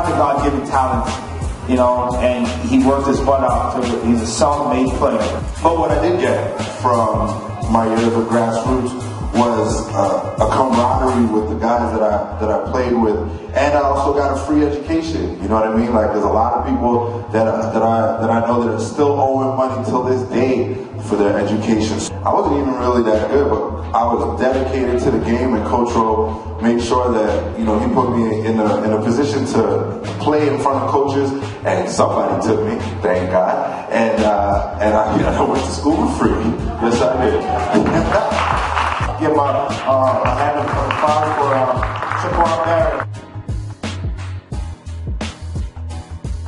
have a God-given talent, you know, and he worked his butt out. He's a self-made player. But what I did get from my years of Grassroots was a camaraderie with the guys that I played with, and I also got a free education. You know what I mean? Like, there's a lot of people that I know that are still owing money till this day for their education. I wasn't even really that good, but I was dedicated to the game, and Coach Rowe made sure that, you know, he put me in a position to play in front of coaches, and somebody took me, thank God, and I went to school for free. Yes, I did. Give him a hand of applause for Shaquan Barrett.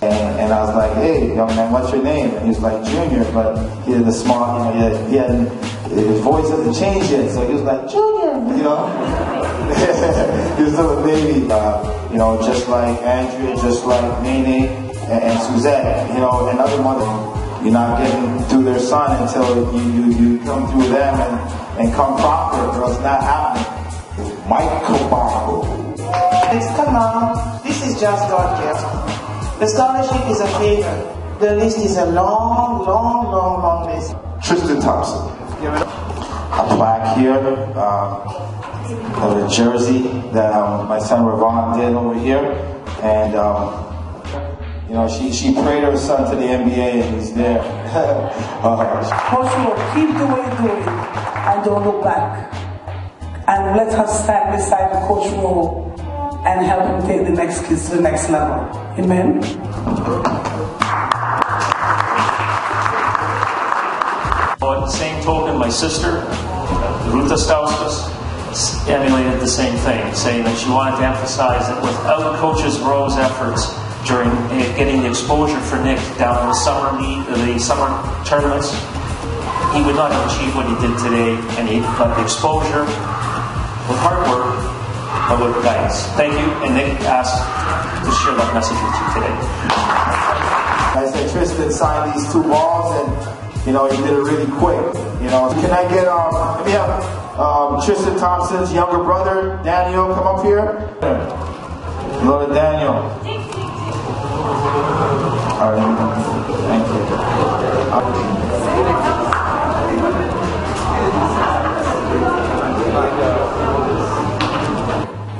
And I was like, hey, young man, what's your name? And he was like, Junior, but he had the small, you know, he hadn't, his voice hasn't changed yet, so he was like, Junior, you know? He was still a baby, you know, just like Andrea, just like Nene and Suzette, you know, and other mothers. You're not getting through their son until you come through them and come proper, or it's not happening. Michael Barco. Come on, this is just God's gift. The scholarship is a favor. The list is a long list. Tristan Thompson. A plaque here, a jersey that my son Ravon did over here, and you know, she prayed her son to the NBA, and he's there. Coach Rowe, keep doing and don't look back. And let us stand beside the Coach Rowe and help him take the next kids to the next level. Amen. At the same token, my sister, Ruth Stauskas, emulated the same thing, saying that she wanted to emphasize that without Coach Rowe's efforts during getting the exposure for Nick down in the summer tournaments, he would not have achieved what he did today, and he got the exposure with hard work, but with guidance. Thank you, and Nick asked to share that message with you today. I said Tristan signed these 2 balls, and you know, he did it really quick. You know, can I get let me have Tristan Thompson's younger brother, Daniel, come up here. Little Daniel. All right, thank you.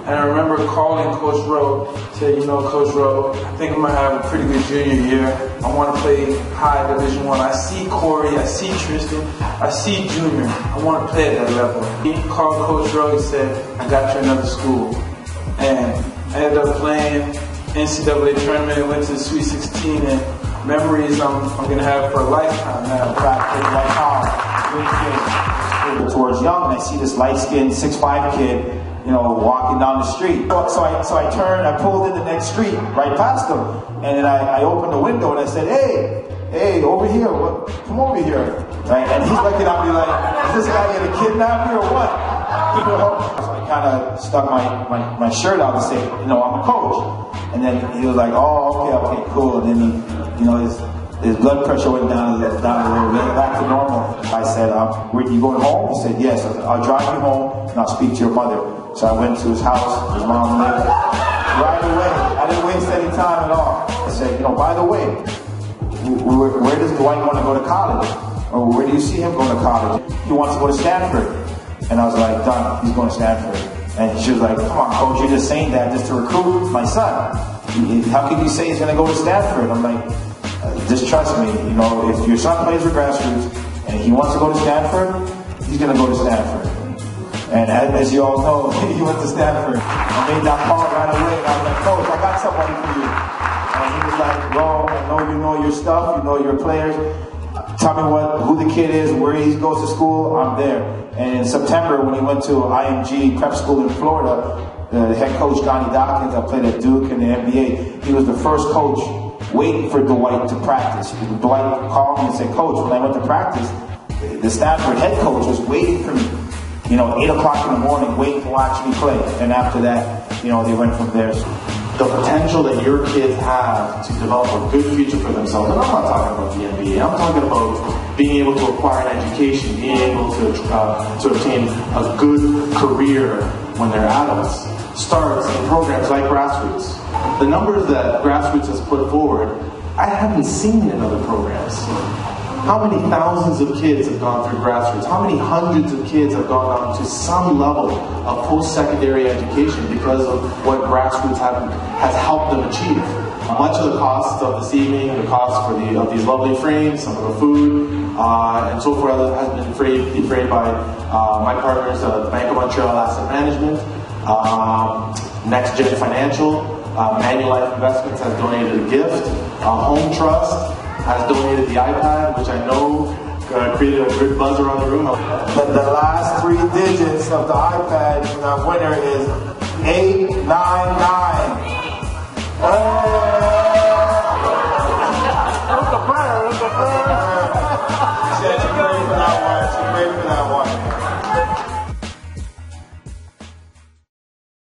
And I remember calling Coach Rowe, said, you know, Coach Rowe, I think I'm going to have a pretty good junior year. I want to play high Division I. I see Corey, I see Tristan, I see Junior. I want to play at that level. He called Coach Rowe, he said, I got you another school. And I ended up playing NCAA tournament and went to the Sweet 16, and memories I'm going to have for a lifetime now. Towards young, and I see this light-skinned 6'5" kid, you know, walking down the street. So I turned, I pulled in the next street, right past him, and then I opened the window and I said, hey, over here, come over here. Right? And he's looking at me like, is this guy gonna kidnap me or what? You know? So I kind of stuck my shirt out and said, you know, I'm a coach. And then he was like, oh, okay, cool. And then he, you know, his blood pressure went down a little bit, back to normal. I said, were you going home? He said, yes. I said, I'll drive you home and I'll speak to your mother. So I went to his house, his mom lived. Right away, I didn't waste any time at all. I said, you know, by the way, where does Dwight want to go to college? Or where do you see him going to college? He wants to go to Stanford. And I was like, done, he's going to Stanford. And she was like, come on, coach, you're just saying that just to recruit my son. How can you say he's going to go to Stanford? I'm like, just trust me, you know, if your son plays for Grassroots and he wants to go to Stanford, he's going to go to Stanford. And as you all know, he went to Stanford. I made that call right away, and I was like, coach, I got somebody for you. And he was like, bro, I know you know your stuff, you know your players. Tell me who the kid is, where he goes to school, I'm there. And in September, when he went to IMG prep school in Florida, the head coach, Donnie Dawkins, I played at Duke in the NBA, he was the first coach waiting for Dwight to practice. Dwight called me and said, coach, when I went to practice, the Stanford head coach was waiting for me. You know, 8 o'clock in the morning, waiting to watch me play. And after that, you know, they went from there. The potential that your kids have to develop a good future for themselves, and I'm not talking about the NBA, I'm talking about being able to acquire an education, being able to obtain a good career when they're adults, starts in programs like Grassroots. The numbers that Grassroots has put forward, I haven't seen in other programs. How many thousands of kids have gone through Grassroots? How many hundreds of kids have gone on to some level of post-secondary education because of what Grassroots has helped them achieve? Much of the cost of this evening, the cost of these lovely frames, some of the food, and so forth has been defrayed by my partners, Bank of Montreal Asset Management, Next Gen Financial, Manulife Investments has donated a gift, Home Trust has donated the iPad, which I know created a good buzz around the room. The last 3 digits of the iPad winner is 899.